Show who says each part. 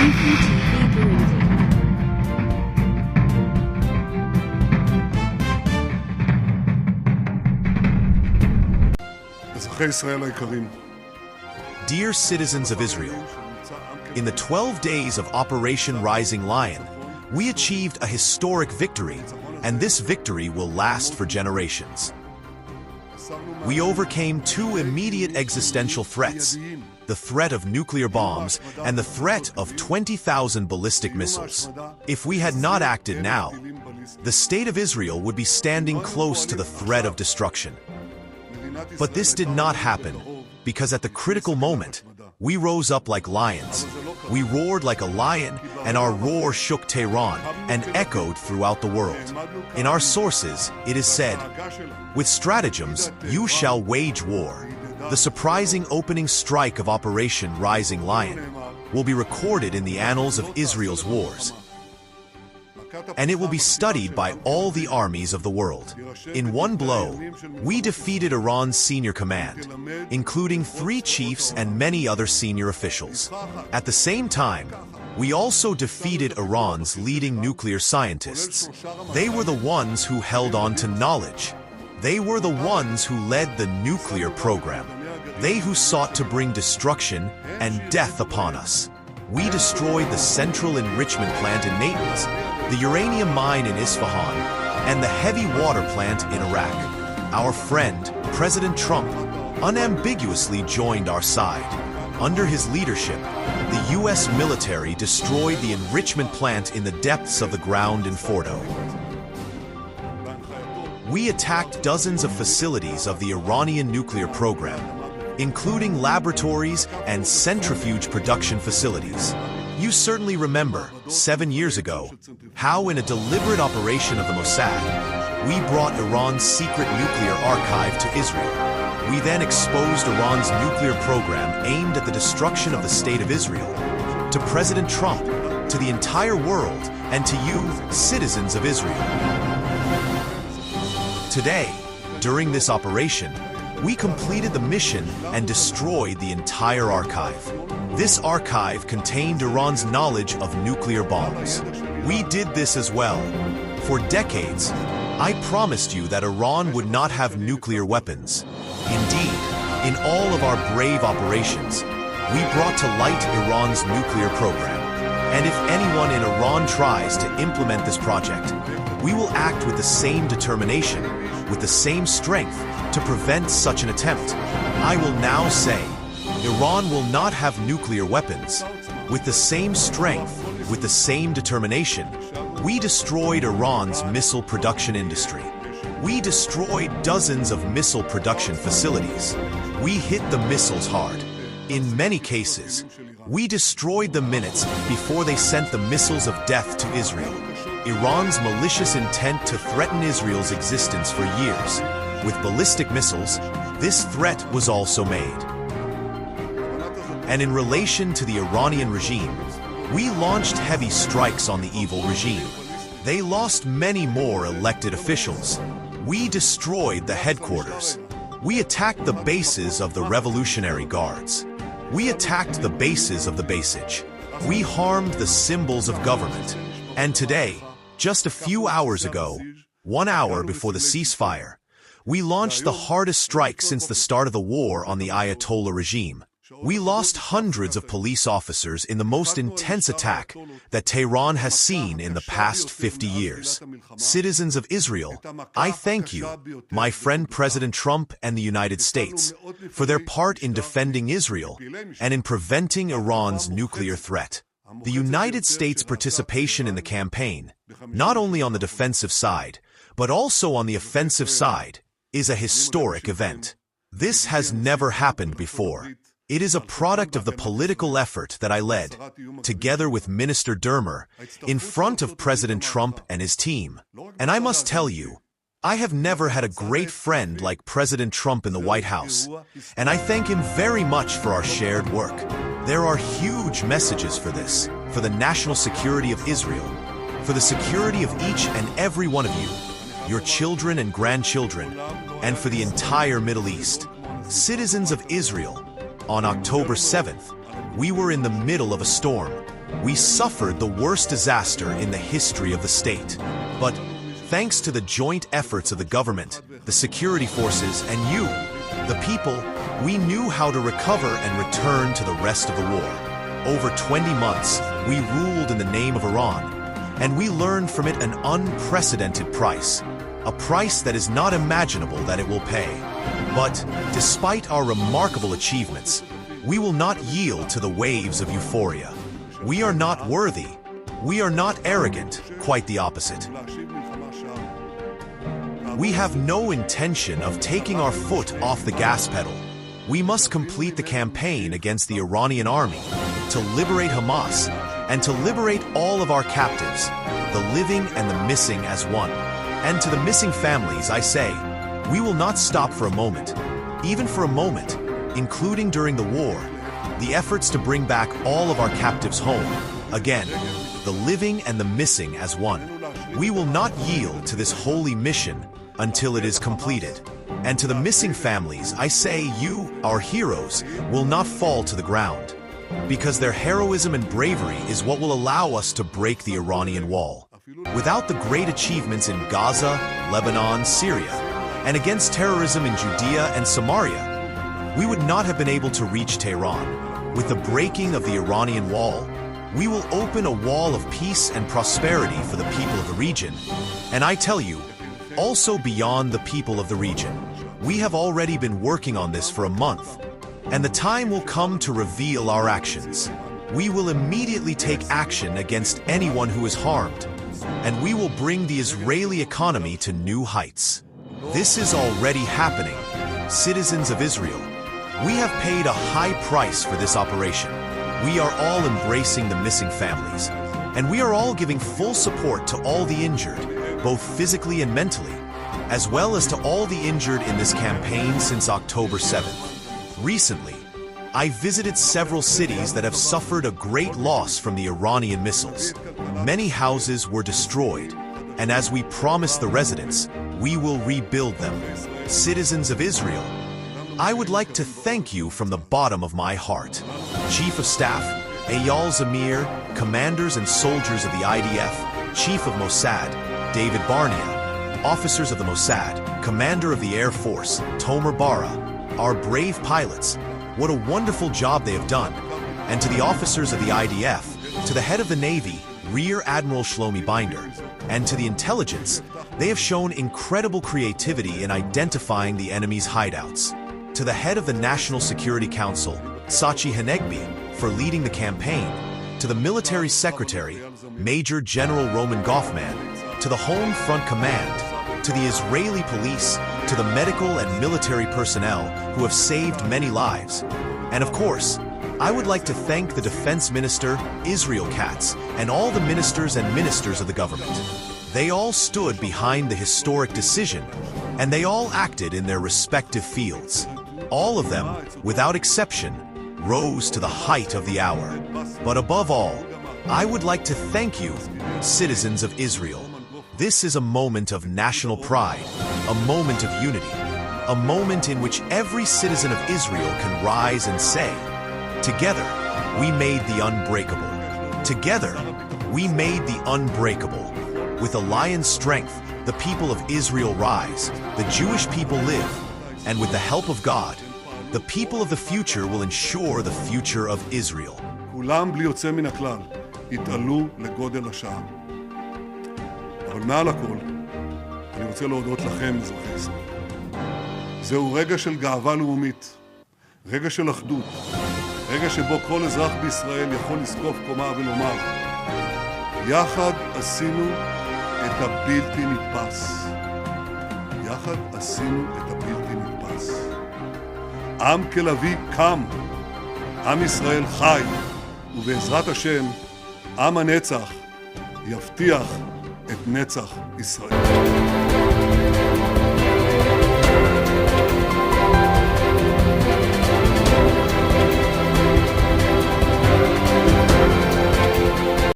Speaker 1: UPTV Burundi.
Speaker 2: Dear citizens of Israel, in the 12 days of Operation Rising Lion, we achieved a historic victory, and this victory will last for generations. We overcame two immediate existential threats, the threat of nuclear bombs and the threat of 20,000 ballistic missiles. If we had not acted now, the state of Israel would be standing close to the threat of destruction. But this did not happen, because at the critical moment, we rose up like lions. We roared like a lion, and our roar shook Tehran and echoed throughout the world. In our sources, it is said, "With stratagems, you shall wage war." The surprising opening strike of Operation Rising Lion will be recorded in the annals of Israel's wars, and it will be studied by all the armies of the world. In one blow, we defeated Iran's senior command, including 3 chiefs and many other senior officials. At the same time, we also defeated Iran's leading nuclear scientists. They were the ones who held on to knowledge. They were the ones who led the nuclear program. They who sought to bring destruction and death upon us. We destroyed the central enrichment plant in Natanz, the uranium mine in Isfahan, and the heavy water plant in Iraq. Our friend, President Trump, unambiguously joined our side. Under his leadership, the U.S. military destroyed the enrichment plant in the depths of the ground in Fordo. We attacked dozens of facilities of the Iranian nuclear program, including laboratories and centrifuge production facilities. You certainly remember, 7 years ago, how in a deliberate operation of the Mossad, we brought Iran's secret nuclear archive to Israel. We then exposed Iran's nuclear program aimed at the destruction of the State of Israel. To President Trump, to the entire world, and to you, citizens of Israel. Today, during this operation, we completed the mission and destroyed the entire archive. This archive contained Iran's knowledge of nuclear bombs. We did this as well. For decades, I promised you that Iran would not have nuclear weapons. Indeed, in all of our brave operations, we brought to light Iran's nuclear program. And if anyone in Iran tries to implement this project, we will act with the same determination, with the same strength, to prevent such an attempt. I will now say, Iran will not have nuclear weapons. With the same strength, with the same determination, we destroyed Iran's missile production industry. We destroyed dozens of missile production facilities. We hit the missiles hard. In many cases, we destroyed them minutes before they sent the missiles of death to Israel. Iran's malicious intent to threaten Israel's existence for years. With ballistic missiles, this threat was also made. And in relation to the Iranian regime, we launched heavy strikes on the evil regime. They lost many more elected officials. We destroyed the headquarters. We attacked the bases of the Revolutionary Guards. We attacked the bases of the Basij. We harmed the symbols of government. And today, just a few hours ago, 1 hour before the ceasefire, we launched the hardest strike since the start of the war on the Ayatollah regime. We lost hundreds of police officers in the most intense attack that Tehran has seen in the past 50 years. Citizens of Israel, I thank you, my friend President Trump and the United States, for their part in defending Israel and in preventing Iran's nuclear threat. The United States' participation in the campaign, not only on the defensive side, but also on the offensive side, is a historic event. This has never happened before. It is a product of the political effort that I led, together with Minister Dermer, in front of President Trump and his team. And I must tell you, I have never had a great friend like President Trump in the White House, and I thank him very much for our shared work. There are huge messages for this, for the national security of Israel, for the security of each and every one of you, your children and grandchildren, and for the entire Middle East. Citizens of Israel, on October 7th, we were in the middle of a storm. we suffered the worst disaster in the history of the state. But thanks to the joint efforts of the government, the security forces, and you, the people, we knew how to recover and return to the rest of the war. Over 20 months, we ruled in the name of Iran, and we learned from it an unprecedented price, a price that is not imaginable that it will pay. But despite our remarkable achievements, we will not yield to the waves of euphoria. We are not worthy. We are not arrogant, quite the opposite. We have no intention of taking our foot off the gas pedal. We must complete the campaign against the Iranian army, to liberate Hamas, and to liberate all of our captives, the living and the missing as one. And to the missing families, I say, we will not stop for a moment, even for a moment, including during the war, the efforts to bring back all of our captives home, again, the living and the missing as one. We will not yield to this holy mission until it is completed. And to the missing families, I say you, our heroes, will not fall to the ground, because their heroism and bravery is what will allow us to break the Iranian wall. Without the great achievements in Gaza, Lebanon, Syria, and against terrorism in Judea and Samaria, we would not have been able to reach Tehran. With the breaking of the Iranian wall, we will open a wall of peace and prosperity for the people of the region, and I tell you, also beyond the people of the region. We have already been working on this for a month, and the time will come to reveal our actions. We will immediately take action against anyone who is harmed, and we will bring the Israeli economy to new heights. This is already happening. Citizens of Israel, we have paid a high price for this operation. We are all embracing the missing families, and we are all giving full support to all the injured, both physically and mentally, as well as to all the injured in this campaign since October 7th. Recently, I visited several cities that have suffered a great loss from the Iranian missiles. Many houses were destroyed, and as we promised the residents, we will rebuild them. Citizens of Israel, I would like to thank you from the bottom of my heart. Chief of Staff, Eyal Zamir, commanders and soldiers of the IDF, Chief of Mossad, David Barnea, officers of the Mossad, Commander of the Air Force, Tomer Bara, our brave pilots, what a wonderful job they have done. And to the officers of the IDF, to the head of the Navy, Rear Admiral Shlomi Binder, and to the intelligence, they have shown incredible creativity in identifying the enemy's hideouts. To the head of the National Security Council, Sachi Hanegbi, for leading the campaign, to the military secretary, Major General Roman Goffman, to the Home Front Command, to the Israeli police, to the medical and military personnel who have saved many lives. And of course, I would like to thank the Defense Minister, Israel Katz, and all the ministers and ministers of the government. They all stood behind the historic decision, and they all acted in their respective fields. All of them, without exception, rose to the height of the hour. But above all, I would like to thank you, citizens of Israel. This is a moment of national pride, a moment of unity, a moment in which every citizen of Israel can rise and say, together, we made the unbreakable. Together, we made the unbreakable. With a lion's strength, the people of Israel rise, the Jewish people live, and with the help of God, the people of the future will ensure the future of Israel.
Speaker 3: כולם בלי יוצא מן הכלל התעלו לגודל השעה. אבל מעל הכל, אני רוצה להודות לכם, אזרחי ישראל. זהו רגע של גאווה לאומית, רגע של אחדות, רגע שבו כל אזרח בישראל יכול לזקוף קומה ולומר, יחד עשינו את הבלתי נתפס. יחד עשינו את הבלתי נתפס. עם כלביא קם, עם ישראל חי, ובעזרת השם, עם הנצח יבטיח את נצח ישראל.